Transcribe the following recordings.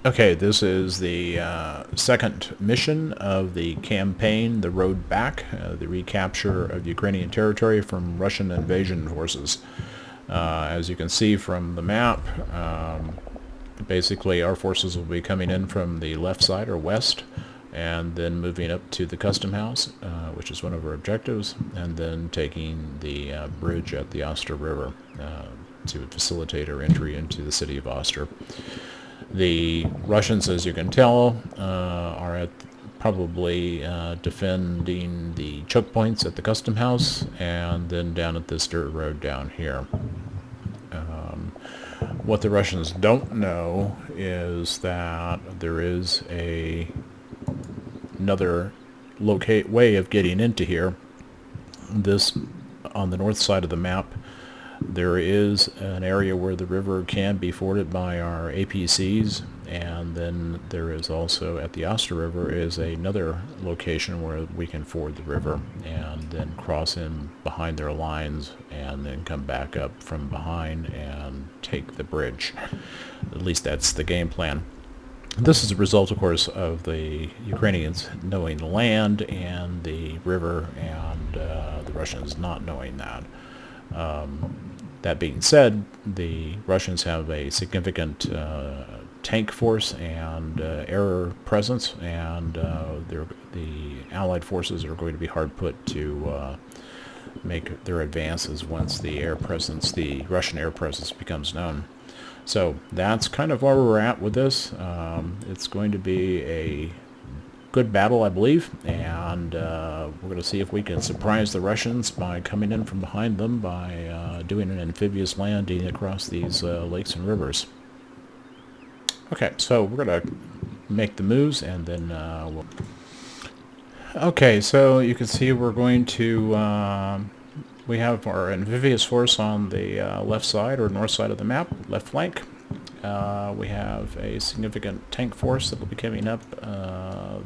Okay, this is the second mission of the campaign, The Road Back, the recapture of Ukrainian territory from Russian invasion forces. As you can see from the map, basically our forces will be coming in from the left side or west, and then moving up to the custom house, which is one of our objectives, and then taking the bridge at the Oster River to facilitate our entry into the city of Oster. The Russians, as you can tell, are probably defending the choke points at the custom house and then down at this dirt road down here. What the Russians don't know is that there is another way of getting into here. This, on the north side of the map, there is an area where the river can be forded by our APCs, and then there is also at the Oster River is another location where we can ford the river and then cross in behind their lines and then come back up from behind and take the bridge. At least that's the game plan. This is a result, of course, of the Ukrainians knowing the land and the river, and the Russians not knowing that. That being said, the Russians have a significant tank force and air presence, and the Allied forces are going to be hard put to make their advances once the Russian air presence becomes known. So that's kind of where we're at with this. It's going to be a good battle, I believe, and we're going to see if we can surprise the Russians by coming in from behind them by doing an amphibious landing across these lakes and rivers. Okay, so we're going to make the moves, and then we'll... Okay, so you can see we're going to... we have our amphibious force on the left side or north side of the map, left flank. We have a significant tank force that will be coming up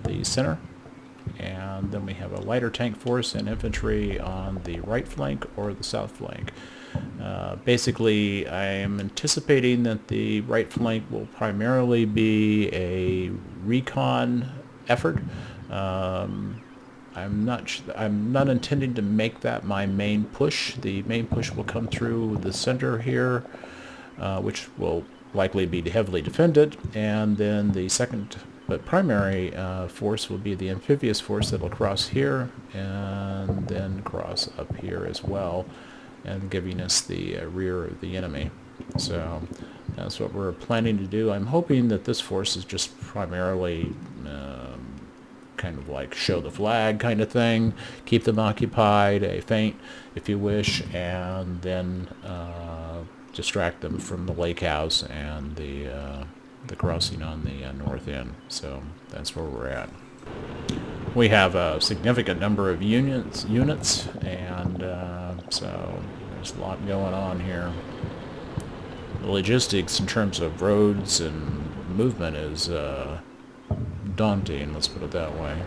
the center, and then we have a lighter tank force and infantry on the right flank or the south flank. Basically, I am anticipating that the right flank will primarily be a recon effort. I'm not intending to make that my main push. The main push will come through the center here, which will likely be heavily defended, and then the second but primary force will be the amphibious force that will cross here and then cross up here as well, and giving us the rear of the enemy. So that's what we're planning to do. I'm hoping that this force is just primarily kind of like show the flag kind of thing, keep them occupied, a feint if you wish, and then distract them from the lake house and the crossing on the north end. So that's where we're at. We have a significant number of units, and so there's a lot going on here. The logistics in terms of roads and movement is daunting, let's put it that way.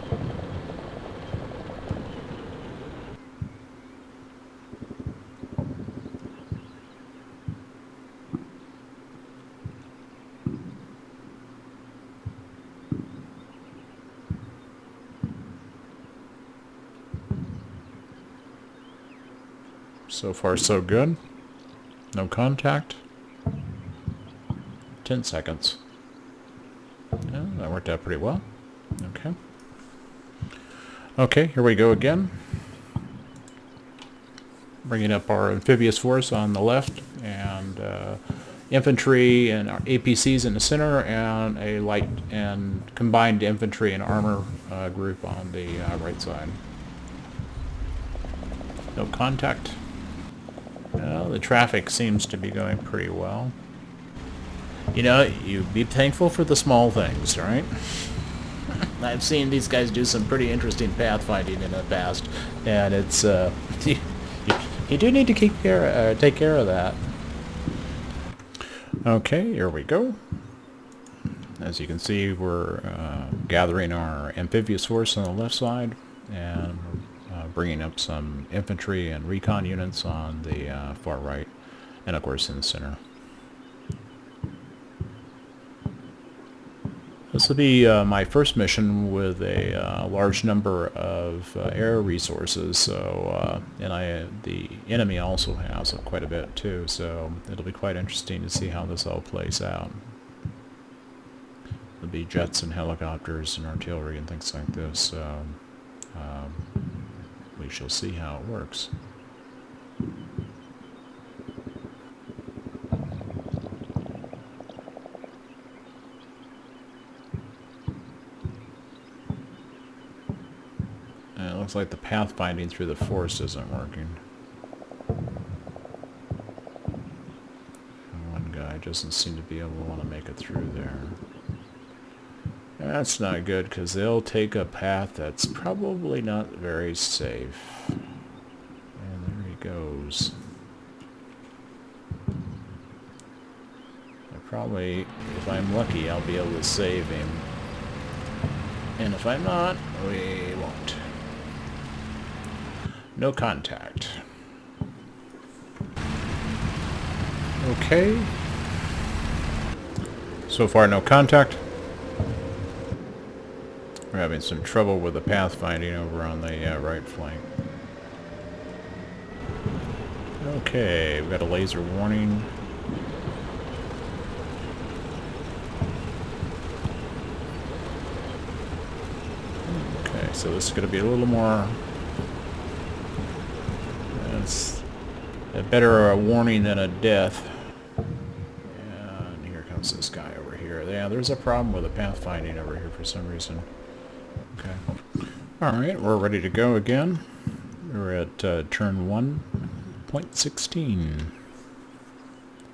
So far, so good. No contact. 10 seconds. Yeah, that worked out pretty well. Okay. Okay, here we go again. Bringing up our amphibious force on the left, and infantry and our APCs in the center, and a light and combined infantry and armor group on the right side. No contact. The traffic seems to be going pretty well. You know, you be thankful for the small things, right? I've seen these guys do some pretty interesting pathfinding in the past, and it's you do need to take care of that. Okay, here we go. As you can see, we're gathering our amphibious force on the left side, and bringing up some infantry and recon units on the far right, and of course in the center. This will be my first mission with a large number of air resources. So, and the enemy also has quite a bit too. So it'll be quite interesting to see how this all plays out. There'll be jets and helicopters and artillery and things like this. So we shall see how it works. It looks like the pathfinding through the forest isn't working. One guy doesn't seem to be able to want to make it through there. That's not good, because they'll take a path that's probably not very safe. And there he goes. Probably, if I'm lucky, I'll be able to save him. And if I'm not, we won't. No contact. Okay. So far, no contact. We're having some trouble with the pathfinding over on the right flank. Okay, we've got a laser warning. Okay, so this is going to be a little more... It's a better warning than a death. And here comes this guy over here. Yeah, there's a problem with the pathfinding over here for some reason. Okay. Alright, we're ready to go again. We're at turn 1.16.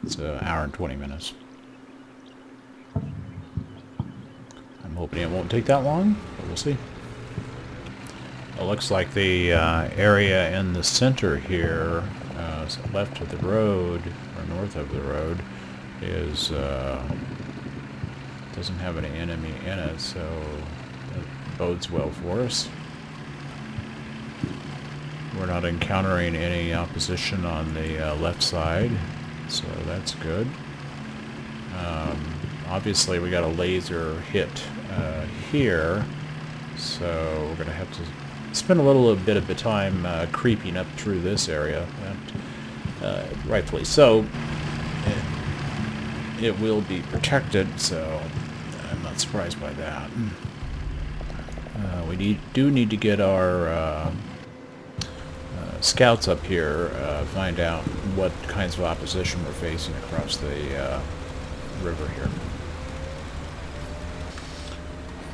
It's an hour and 20 minutes. I'm hoping it won't take that long, but we'll see. It looks like the area in the center here, left of the road, or north of the road, is doesn't have any enemy in it, so that bodes well for us. We're not encountering any opposition on the left side, so that's good. Obviously we got a laser hit here, so we're going to have to spend a little bit of the time creeping up through this area, and rightfully so. It will be protected, so I'm not surprised by that. We do need to get our scouts up here, find out what kinds of opposition we're facing across the river here.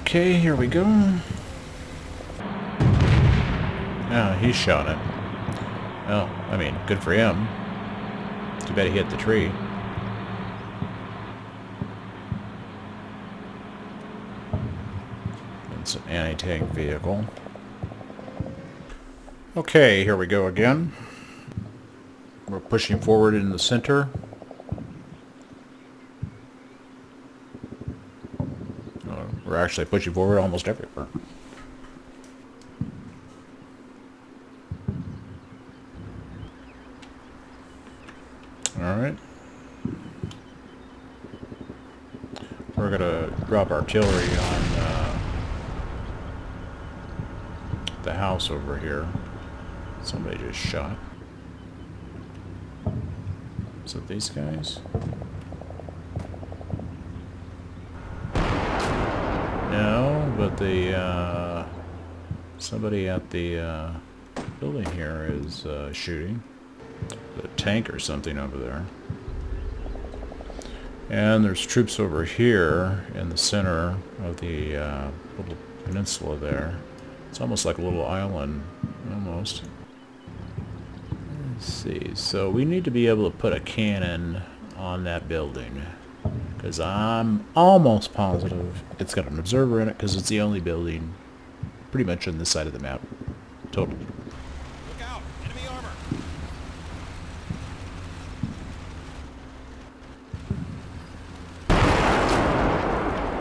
Okay, here we go. Oh, he's shot it. Well, I mean, good for him. Too bad he hit the tree. It's an anti-tank vehicle. Okay, here we go again. We're pushing forward in the center. We're actually pushing forward almost everywhere. Alright. We're going to drop artillery on the house over here. Somebody just shot. Is it these guys? No, but the somebody at the building here is shooting. A tank or something over there. And there's troops over here in the center of the little peninsula there. It's almost like a little island, almost. Let's see, so we need to be able to put a cannon on that building, because I'm almost positive it's got an observer in it, because it's the only building pretty much on this side of the map. Totally. Look out! Enemy armor!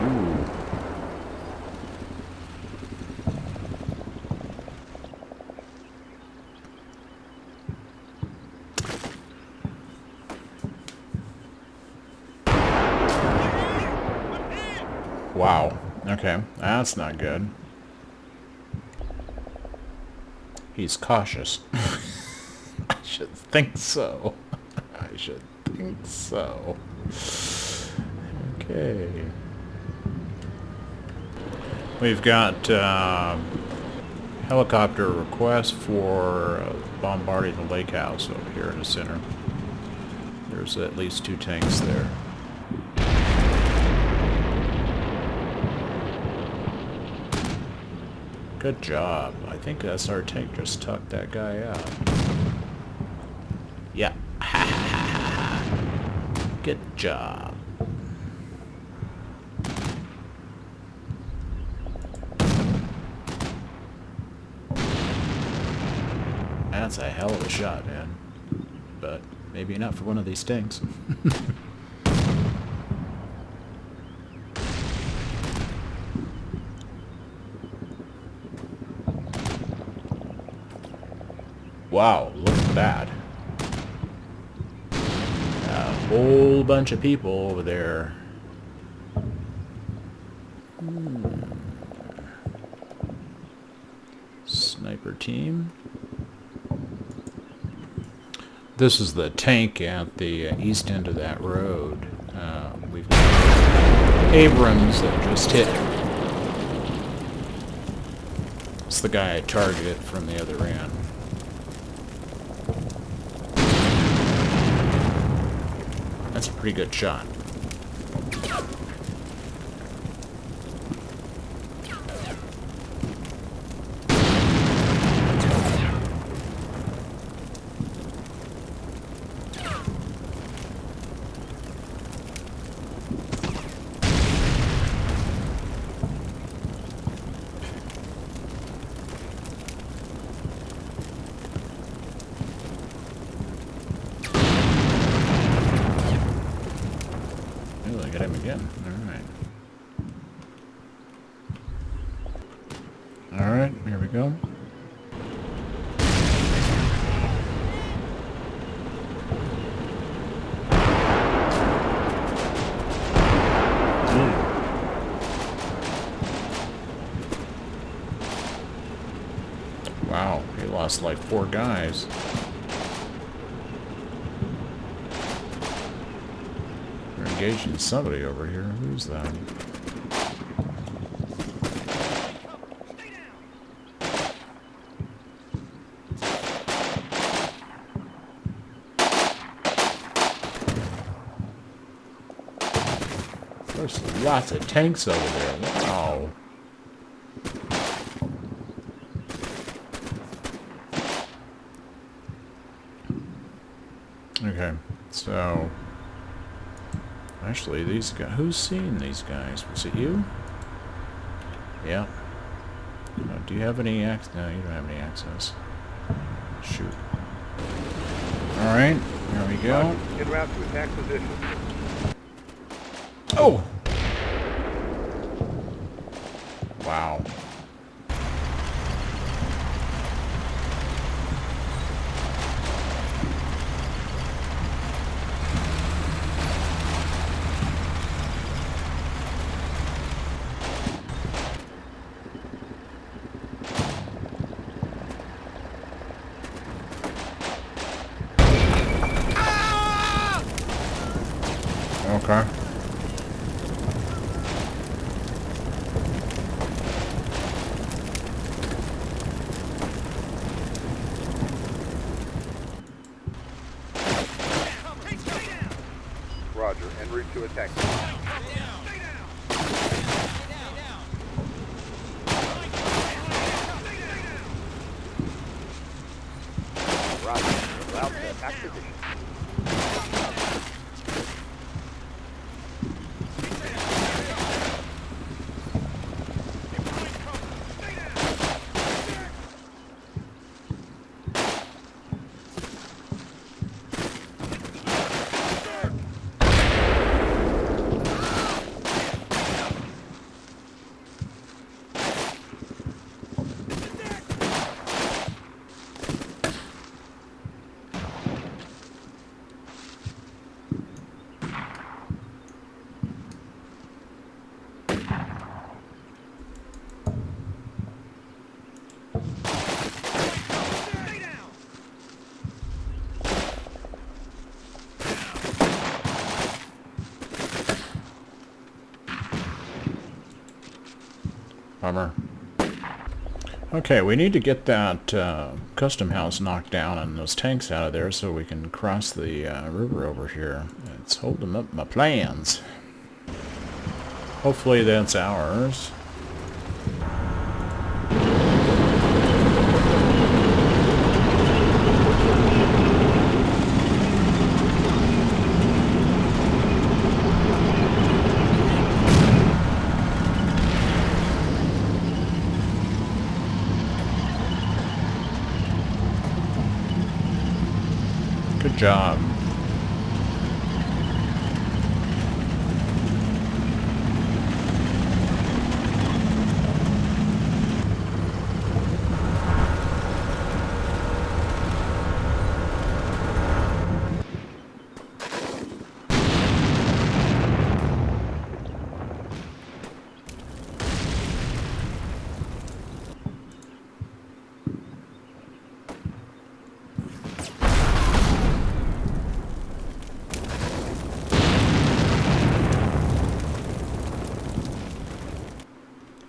Ooh. Wow. Okay, that's not good. He's cautious. I should think so. I should think so. Okay. We've got helicopter request for bombarding the lake house over here in the center. There's at least 2 tanks there. Good job. I think that's our tank just took that guy out. Yeah. Good job. That's a hell of a shot, man. But maybe not for one of these tanks. Wow, look at that. A whole bunch of people over there. Sniper team. This is the tank at the east end of that road. We've got Abrams that just hit. It's the guy I targeted from the other end. That's a pretty good shot. Ooh, I got him again. Alright. Alright, here we go. Wow, he lost like 4 guys. We're engaging somebody over here. Who's that? There's lots of tanks over there. Wow. Okay, so actually these guys, who's seen these guys? Was it you? Yeah. Do you have any access? No, you don't have any access. Shoot. Alright, here we go. En route to attack position. Oh! Wow. Okay. Roger, en route to attack. Roger, route to attack position. Bummer. Okay, we need to get that custom house knocked down and those tanks out of there so we can cross the river over here. It's holding up my plans. Hopefully that's ours. Good job.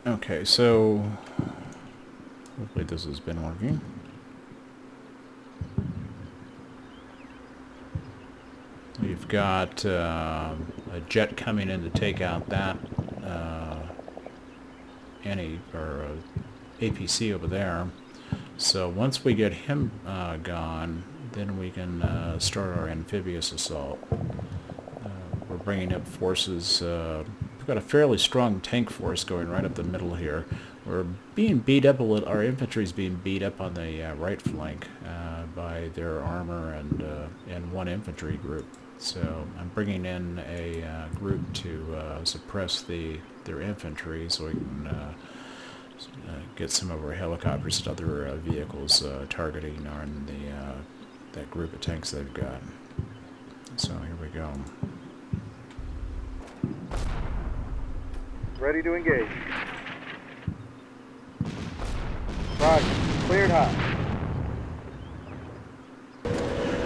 Okay, so hopefully this has been working. We've got a jet coming in to take out that APC over there. So once we get him gone, then we can start our amphibious assault. We're bringing up forces. We've got a fairly strong tank force going right up the middle here. We're being beat up a little. Our infantry's being beat up on the right flank by their armor and one infantry group. So I'm bringing in a group to suppress their infantry so we can get some of our helicopters and other vehicles targeting on that group of tanks they've got. So here we go. Ready to engage. Roger. Cleared hot.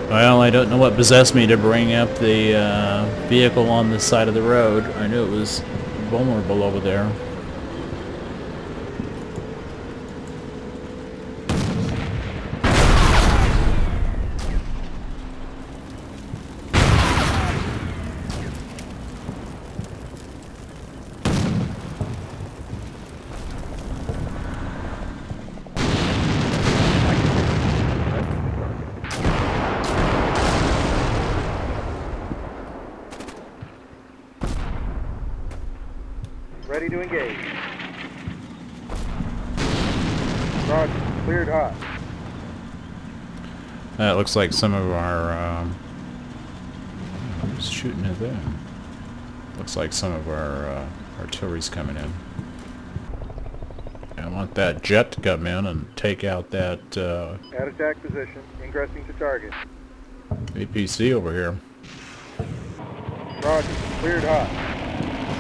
Well, I don't know what possessed me to bring up the vehicle on the side of the road. I knew it was vulnerable over there. Ready to engage. Roger. Cleared hot. That looks like some of our who's shooting at that? Looks like some of our artillery's coming in. I want that jet to come in and take out that At attack position. Ingressing to target. APC over here. Roger. Cleared hot.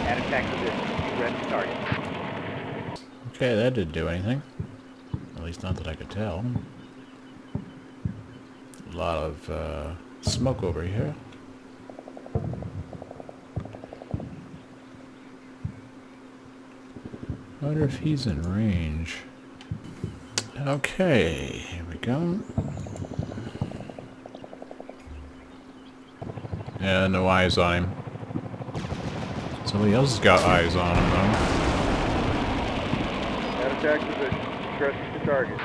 At attack position. Ingress to target. Okay, that didn't do anything. At least not that I could tell. A lot of smoke over here. I wonder if he's in range. Okay, here we go. Yeah, no eyes on him. Somebody else has got eyes on him, though. At attack position. Ingressing to target.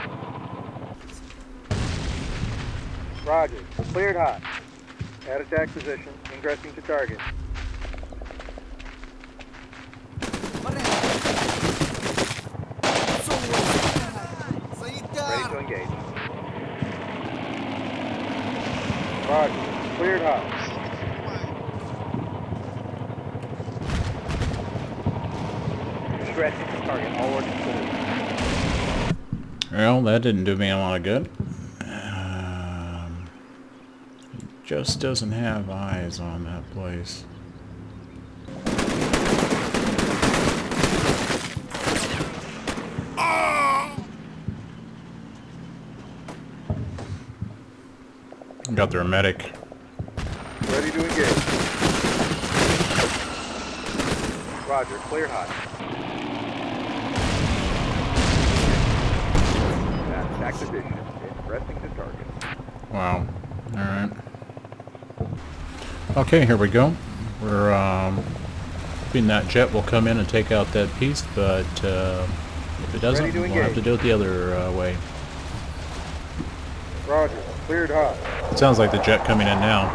Roger. Cleared hot. At attack position. Ingressing to target. Ready to engage. Roger. Cleared hot. Ingressing to target. All orders clear. Well, that didn't do me a lot of good. Just doesn't have eyes on that place. Got their medic. Ready to engage. Roger. Clear hot. Attack position. Ingressing to target. Wow. Alright. Okay, here we go. We're, hoping that jet will come in and take out that piece, but, if it doesn't, we'll have to do it the other, way. Roger. Cleared hot. It sounds like the jet coming in now.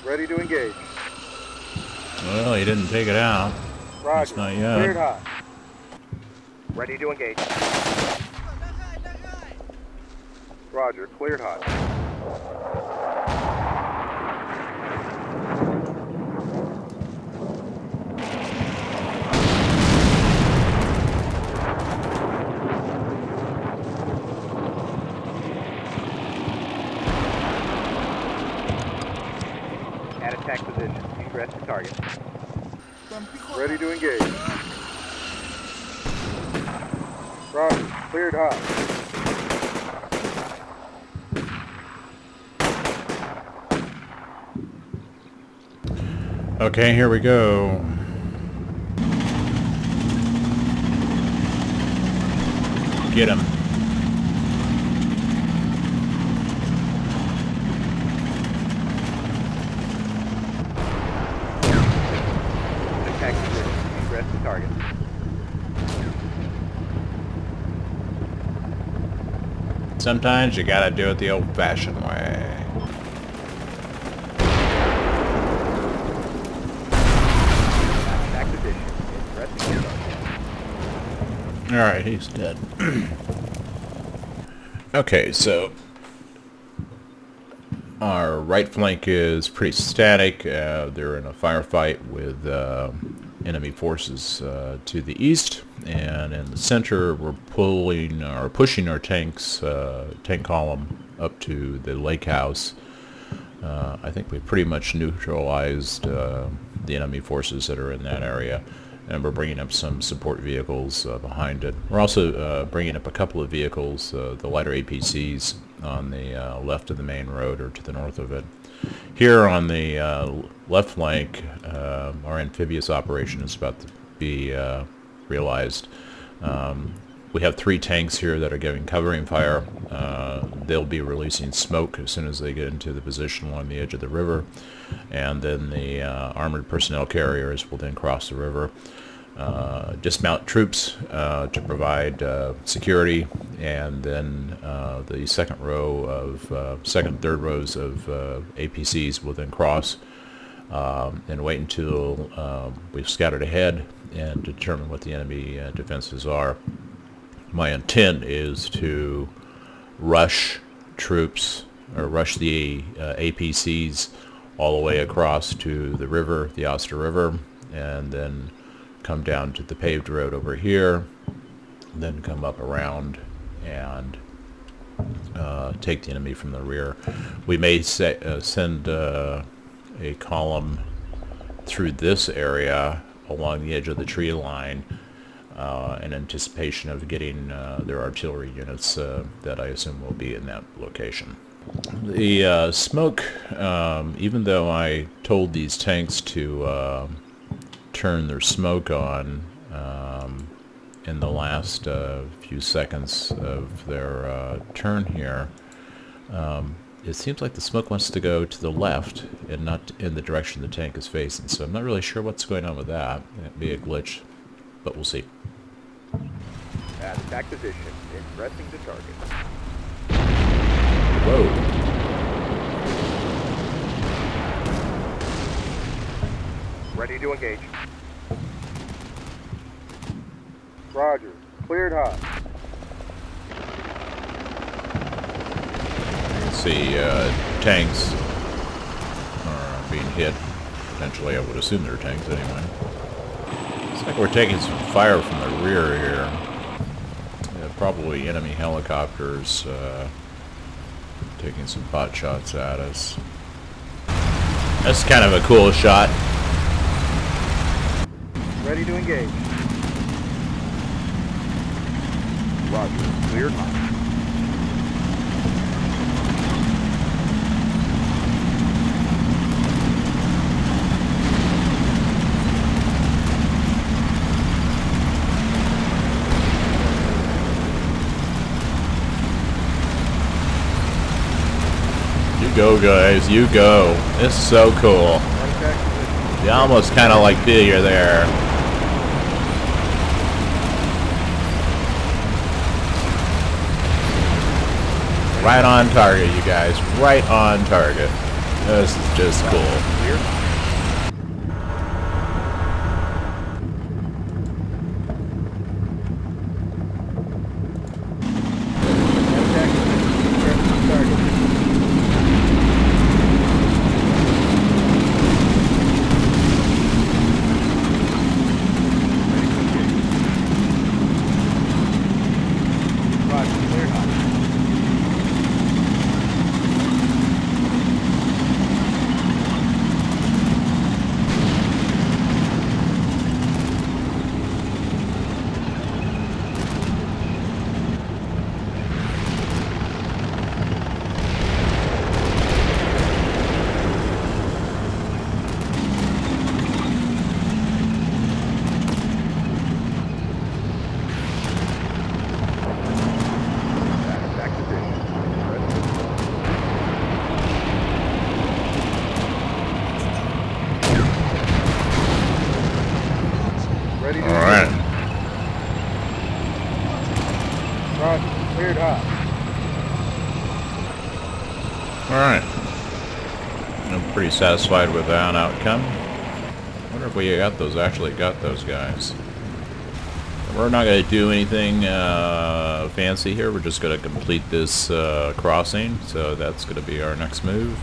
Ready to engage. Well, he didn't take it out. Roger. Not yet. Cleared hot. Ready to engage. Roger. Cleared hot. At attack position. Ingress to target. Ready to engage. Roger. Cleared hot. Okay, here we go. Get him. Attack position. Ingress to target. Sometimes you gotta do it the old-fashioned way. Attack position. Ingress to target. Alright, he's dead. Okay, so our right flank is pretty static. They're in a firefight with enemy forces to the east, and in the center we're pushing our tanks, tank column up to the lake house. I think we pretty much neutralized the enemy forces that are in that area, and we're bringing up some support vehicles behind it. We're also bringing up a couple of vehicles, the lighter APCs on the left of the main road or to the north of it. Here on the left flank, our amphibious operation is about to be realized. We have 3 tanks here that are giving covering fire. They'll be releasing smoke as soon as they get into the position along the edge of the river, and then the armored personnel carriers will then cross the river, dismount troops to provide security, and then the second and third rows of APCs will then cross and wait until we've scouted ahead and determine what the enemy defenses are. My intent is to rush troops, or rush the APCs all the way across to the river, the Oster River, and then come down to the paved road over here, then come up around and take the enemy from the rear. We may send a column through this area along the edge of the tree line in anticipation of getting their artillery units that I assume will be in that location. The smoke, even though I told these tanks to turn their smoke on in the last few seconds of their turn here, it seems like the smoke wants to go to the left and not in the direction the tank is facing, so I'm not really sure what's going on with that. It'd be a glitch, but we'll see. At attack position. Ingressing to target. Whoa. Ready to engage. Roger. Cleared hot. You can see tanks are being hit. Potentially, I would assume they're tanks anyway. Looks like we're taking some fire from the rear here. Yeah, probably enemy helicopters taking some pot shots at us. That's kind of a cool shot. Ready to engage. Roger. Cleared hot. You go, guys. You go. It's so cool. At attack position. You almost kind of like feel you're there. Right on target, you guys. Right on target. This is just cool. Clear. At attack position. Ingress to target. Roger, cleared hot. Attack position. Ready to All right. Roger, cleared hot. All right. I'm pretty satisfied with that outcome. Wonder if we actually got those guys. We're not going to do anything fancy here. We're just going to complete this crossing. So that's going to be our next move.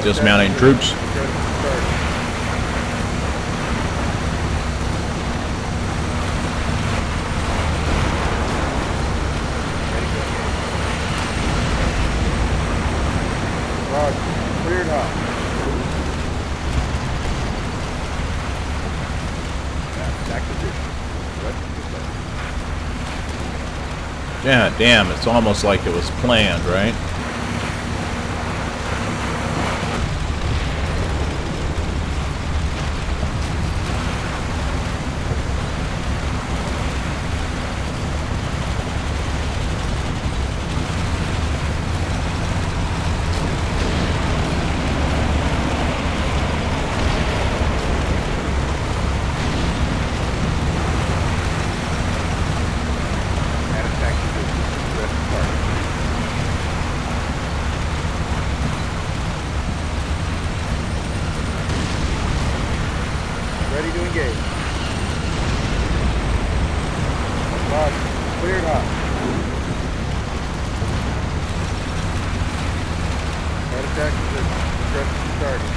Dismounting troops. Ingress to target. Ready to engage. Roger, cleared hot. Attack position. Ready to Yeah, damn, it's almost like it was planned, right? At attack position. Ingress to target. Ready to engage. Roger, cleared hot. At attack position. Ingress to target.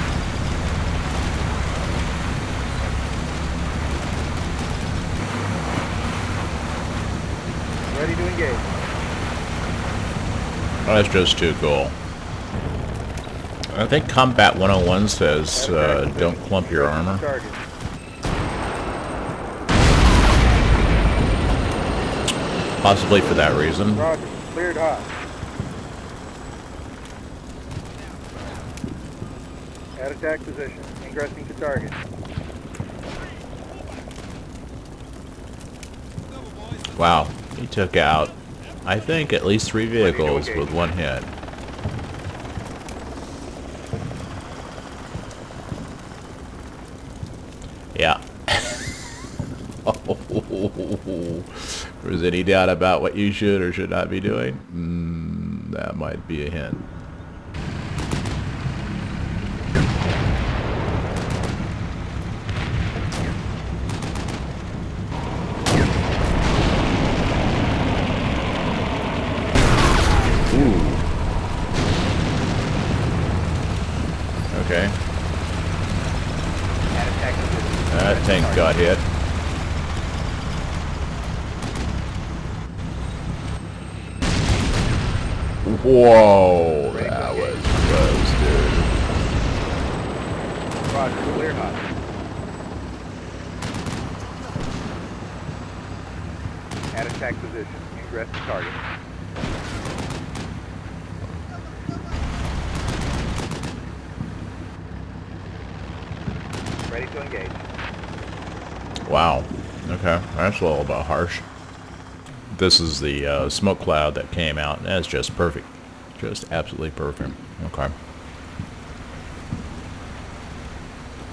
Ready to engage. That's just too cool. I think Combat 101 says don't clump your armor. Target. Possibly for that reason. Roger, cleared hot. At attack position. Ingressing to target. Wow, he took out, I think, at least 3 vehicles with one hit. Yeah. If there's any doubt about what you should or should not be doing, that might be a hint. Ooh. Okay. At attack position. That tank got hit. Whoa, that was close, dude. Roger, clear hot. At attack position. Ingress to target. Ready to engage. Wow. Okay, that's a little bit harsh. This is the smoke cloud that came out, and that's just perfect. Just absolutely perfect. Okay.